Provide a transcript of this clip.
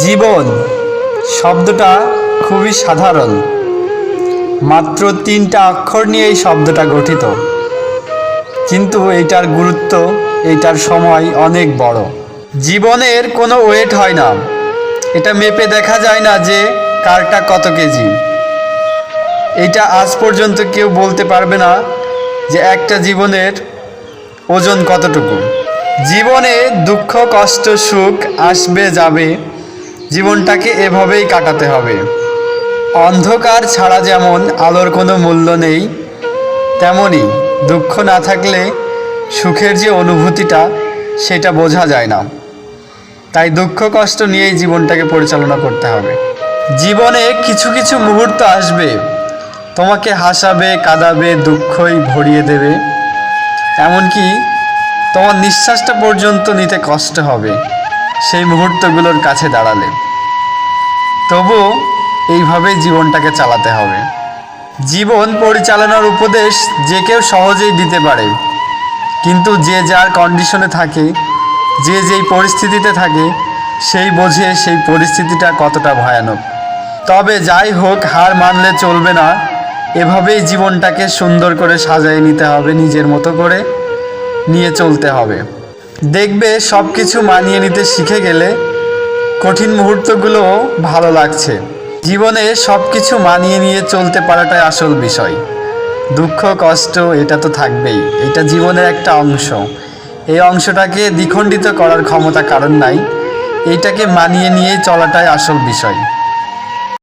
জীবন শব্দটা খুবই সাধারণ, মাত্র 3টা অক্ষর নিয়ে এই শব্দটা গঠিত, কিন্তু এইটার গুরুত্ব, এইটার সময় অনেক বড়। জীবনের কোনো ওয়েট হয় না, এটা মেপে দেখা যায় না যে কারটা কত কেজি। এটা আজ পর্যন্ত কেউ বলতে পারবে না যে একটা জীবনের ওজন কতটুকু। জীবনে দুঃখ কষ্ট সুখ আসবে যাবে, জীবনটাকে এভাবেই কাটাতে হবে। অন্ধকার ছাড়া যেমন আলোর কোনো মূল্য নেই, তেমনি দুঃখ না থাকলে সুখের যে অনুভূতিটা সেটা বোঝা যায় না। তাই দুঃখ কষ্ট নিয়েই জীবনটাকে পরিচালনা করতে হবে। জীবনে কিছু কিছু মুহূর্ত আসবে, তোমাকে হাসাবে, কাঁদাবে, দুঃখই ভরিয়ে দেবে, এমনকি তোমার নিঃশ্বাসটা পর্যন্ত নিতে কষ্ট হবে সেই মুহূর্তগুলোর কাছে দাঁড়ালে। তবুও এইভাবেই জীবনটাকে চালাতে হবে। জীবন পরিচালনার উপদেশ যে কেউ সহজেই দিতে পারে, কিন্তু যে যার কন্ডিশনে থাকে, যে যেই পরিস্থিতিতে থাকে, সেই বোঝে সেই পরিস্থিতিটা কতটা ভয়ানক। তবে যাই হোক, হার মানলে চলবে না, এভাবেই জীবনটাকে সুন্দর করে সাজিয়ে নিতে হবে, নিজের মতো করে নিয়ে চলতে হবে। দেখবে সব কিছু মানিয়ে নিতে শিখে গেলে কঠিন মুহূর্তগুলোও ভালো লাগছে। জীবনে সব কিছু মানিয়ে নিয়ে চলতে পারাটাই আসল বিষয়। দুঃখ কষ্ট এটা তো থাকবেই, এটা জীবনের একটা অংশ। এই অংশটাকে দ্বিখণ্ডিত করার ক্ষমতা কারণ নাই, এইটাকে মানিয়ে নিয়েই চলাটাই আসল বিষয়।